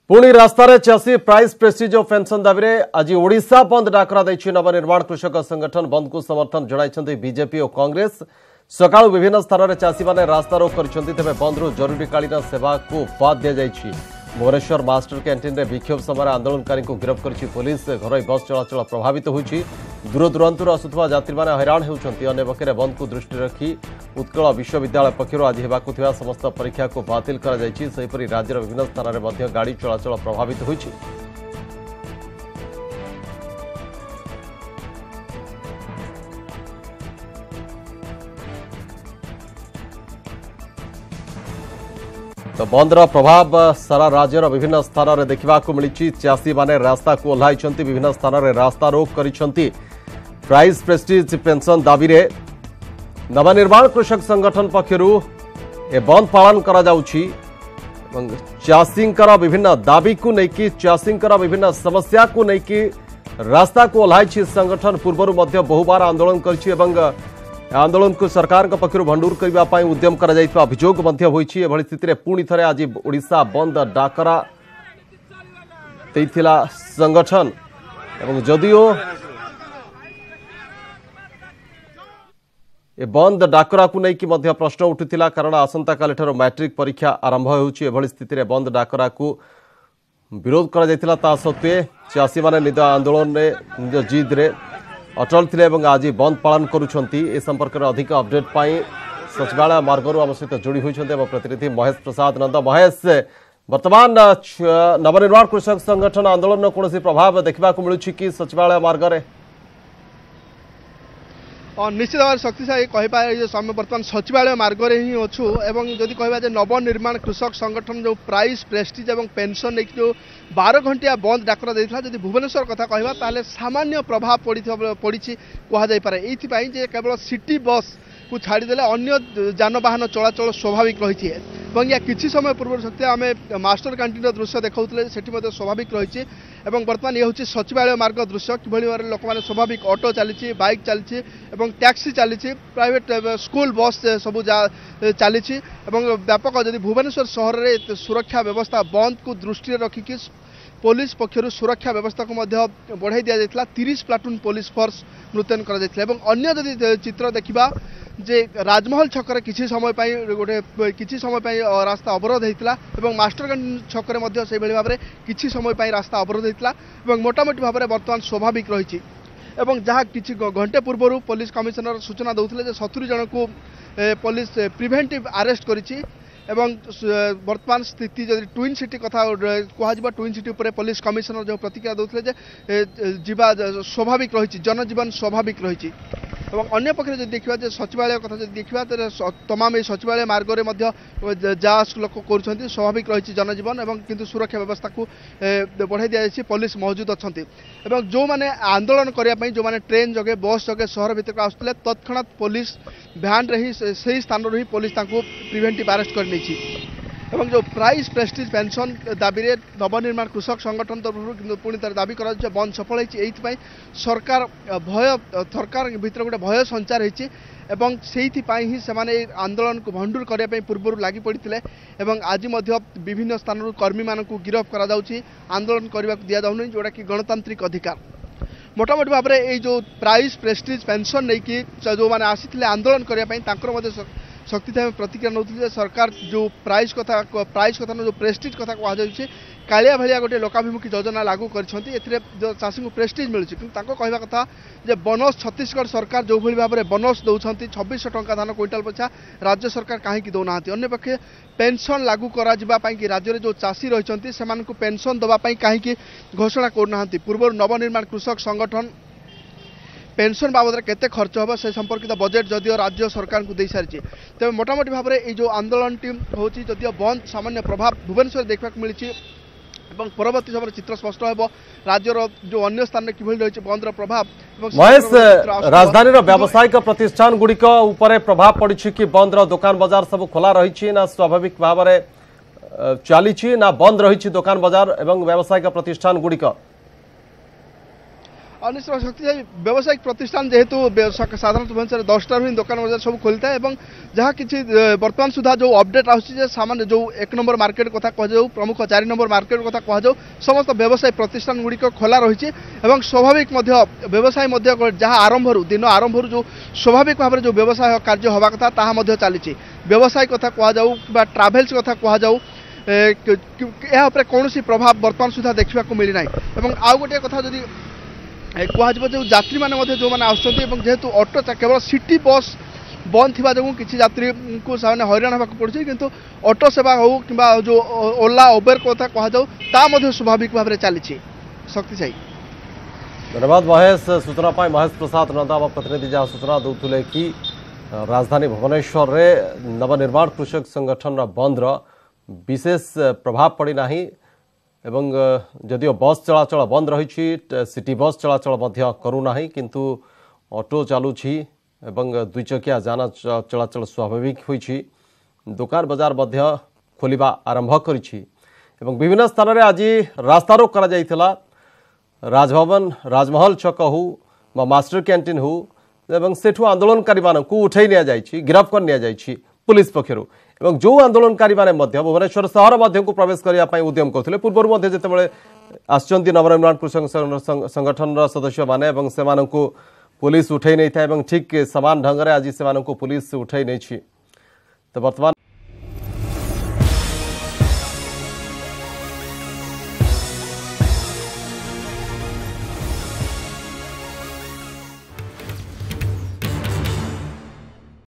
पुणी रास्तार चाषी price prestige और पेंशन दाबी आज ओडिशा बंद डाकरा नवनिर्माण कृषक संगठन बंद को समर्थन जणाई बीजेपी और कांग्रेस सकाळु विभिन्न स्थान में चाषी मैंने रास्ता रोक कर बंद रु जरूरीकालीन सेवा को बाद दि जाएगी। भुवनेश्वर मास्टर कैंटीन में विक्षोभ समय आंदोलनकारी को गिरफ्त कर पुलिस। घर बस चलाचल प्रभावित होती दूर दूरांतर आसुवा यात्री मैंने हैरान होती। अन्य पक्षे बंद को दृष्टि रखी उत्कल विश्वविद्यालय पक्षर आज होगा समस्त परीक्षा को बातिल कर राज्यर विभिन्न स्थान में गाड़ी चलाचल प्रभावित होती। तो बंद प्रभाव सारा राज्यर विभिन्न स्थान में देखा मिली। चाषी मैंने रास्ता को ओह्लाई विभिन्न स्थान में रास्ता रोक कर प्राइस प्रेस्टिज पेंशन दाबी नवनिर्माण कृषक संगठन पक्षर बंद पालन चाषी विभिन्न दाबी को लेकिन चाषी विभिन्न समस्या को लेकिन रास्ता को ओह्लाई संगठन पूर्व बहुबार आंदोलन कर आंदोलन को सरकार पक्षर भंडूर करने उद्यम अभियोग होती स्थिति पुणी थे आज ओडिशा बंद डाकरा देइथिला संगठन एवं जदियो ए बंद डाकरा को लेकिन प्रश्न उठुला कारण आसंता काली ठार मैट्रिक परीक्षा आरंभ होती स्थिति में बंद डाकरा को विरोध करा सत्वे चाषी माने निज आंदोलन में निज जिद रे अटल थे आज बंद पालन करुँच। ए संपर्क में अधिक अपडेट पाई सचिवालय मार्गरू आम सहित जोड़ी होती प्रतिनिधि महेश प्रसाद नंद। महेश, वर्तमान नवनिर्माण कृषक संगठन आंदोलन कौन प्रभाव देखा मिलूँ कि सचिवालय मार्ग में? निश्चित भाव शक्तिशाली कहीपर समय बर्तमान सचिवालय मार्ग में ही अच्छु एवं जदि कह नवनिर्माण कृषक संगठन जो प्राइस प्रेस्टिज और पेंशन नहीं जो 12 घंटिया बंद डाकरा देता जदि भुवनेश्वर कथा कहवा सामान्य प्रभाव पड़ी कहुपर ये केवल सिटी बस को छाड़देले अन्य जानवाहन चलाचल स्वाभाविक रही है। या किसी समय पूर्व शक्ति आम मास्टर कैंटीन दृश्य देखते से स्वाभाविक रही बर्तमान ये हूँ सचिवालय मार्ग दृश्य कि लोक मैंने स्वाभाविक ऑटो चली बाइक चली टैक्सी चली प्राइवेट स्कूल बस सब चली व्यापक जदि भुवनेश्वर सहर में सुरक्षा व्यवस्था बंद को दृष्टि रखिकी पुलिस पक्षर सुरक्षा व्यवस्था को बढ़ाई दि जाता 30 प्लाटून पुलिस फोर्स मुतयन कर चित्र देखा जे राजमहल छकरे किसी समय गोटे किसी समय रास्ता अवरोध होता और मास्टर कैंटीन छकरे से भाव में किसी समय रास्ता अवरोध होता मोटामोटी भाव में बर्तमान स्वाभाविक रही जहाँ किसी घंटे पूर्व पुलिस कमिशनर सूचना देते 70 जन को पुलिस प्रिवेंटिव अरेस्ट करी वर्तमान स्थिति जब ट्विन सिटी कथा कह ट्विन सिटी उपर पुलिस कमिशनर जो प्रतिक्रिया देते जीवा स्वाभाविक रही जनजीवन स्वाभाविक रही अन्य पक्षे जब देखा सचिवालय कथा जब देखा तमाम सचिवालय मार्ग में जास लोक कर स्वाभाविक रही जनजीवन एवं किंतु सुरक्षा व्यवस्था को बढ़ाई दि जाए पुलिस मौजूद अच्छा जो मैंने आंदोलन करने जो मैंने ट्रेन जगह बस जगह सहर भितर आसुले तत्क्षणात पुलिस भ्यान रही से स्थान रही पुलिस प्रिवेंटिव अरेस्ट कर एवं जो प्राइस प्रेस्टिज पेंशन दाबी नवनिर्माण कृषक संगठन तरफ पुणी तर दाबी कर बंद सफल होती सरकार भय सरकार भीतर गोटे भय संचार होती ही से आंदोलन को भंडूर करने पूर्व लगी पड़ते आज विभिन्न स्थान कर्मी मान गिरफ्त कर आंदोलन करने को दि जाऊनी जोटा कि गणतांत्रिक अधिकार मोटामोटी भाव में ये जो प्राइस प्रेस्टिज पेंशन नहीं कि जो मैंने आसी आंदोलन करने शक्ति प्रतिक्रिया नौते सरकार जो प्राइस कथा जो प्रेस्टिज कथा कहुच्छे कालिया भाया गोटे लोकाभिमुखी योजना लागू कर जो चाषी को प्रेस्टिज मिलूँ कि कहवा कथा जे बोनस छत्तीसगढ़ सरकार जो भाव में बोनस दौरान 2600 टंका धान क्विंटाल पछा राज्य सरकार कहीं दौना अन्य पक्षे पेंशन लागू कि राज्य में जो चाषी रही से पेंशन देवाई कहीं घोषणा करना पूर्व नवनिर्माण कृषक संगठन पेंशन बाबद केते खर्च होगा से संपर्कित बजेट जदिव राज्य सरकार को दे सारी तेज मोटामोटी भाव में ये जो आंदोलन टीम होती जदिव बंद सामान्य प्रभाव भुवनेश्वर देखा मिली परवर्ती समय चित्र स्पष्ट हो राज्यर जो अन्य स्थान में किभली रही बंद प्रभाव। महेश, राजधानी व्यावसायिक प्रतिष्ठान गुड़िक उपरे प्रभाव पड़ी कि बंद दुकान बाजार सब खोला रही ना स्वाभाविक भाव में चली ना बंद रही दुकान बाजार एवं व्यावसायिक प्रतिष्ठान गुड़िक? निश्चय शक्तिशाली व्यावसायिक प्रतिष्ठान जेहेतु साधारण भुवनेश्वर 10 ही दुकान बजार सब खोली था जहाँ किसी बर्तमान सुधा जो अपडेट आसामान जो 1 नंबर मार्केट कथा कह प्रमुख 4 नंबर मार्केट कथा कह समस्त व्यवसाय प्रतिष्ठान गुड़िक खोला रही स्वाभाविक व्यवसाय जहाँ आरंभ दिन आरंभ जो स्वाभाविक भाव जो व्यवसाय कार्य हवा कथा ताहा चली व्यवसाय कथा कह ट्राभेल्स कथा कह कौन प्रभाव बर्तमान सुधा देखा मिलना आउ गोटे कथा जदि कह जो यात्री मैंने जो मैंने आसतु ऑटो केवल सिटी बस बंद थी जो किसी यात्री को हईराण होगा पड़े किंतु ऑटो सेवा हो कि जो ओला उबेर कथा कह स्वाभाविक भाव में चली शक्तिशाली। धन्यवाद महेश सूचना पाई महेश प्रसाद नंदा प्रतिनिधि जहाँ सूचना दूसरे कि राजधानी भुवनेश्वर में नवनिर्माण कृषक संगठन बंद विशेष प्रभाव पड़ना एवं जदियो बस चलाचल बंद रही सिटी बस चलाचल करूना किंतु ऑटो चलुछि एवं दुईचकिया जान चलाचल स्वाभाविक होइछि दुकान बाजार खोलिबा आरंभ करिछि एवं विभिन्न स्थान में आज रास्ता रोक करा जाइथिला राजभवन राजमहल छक हो मास्टर कैंटीन हो एवं सेठु आंदोलनकारी मानकु उठाई निया जाइछि गिरफ्त कर निया जाइछि पुलिस पक्षरु एवं जो आंदोलनकारी माने मध्य भुवनेश्वर सहर मध्य को प्रवेश करने पर उद्यम करते पूर्व मध्य जितेबाला आसचंती नवनिर्माण कृषक संगठन सदस्य माने एवं से मानकु पुलिस उठाई नहीं था ठीक समान ढंग से आज से पुलिस उठाई नहीं तो वर्तमान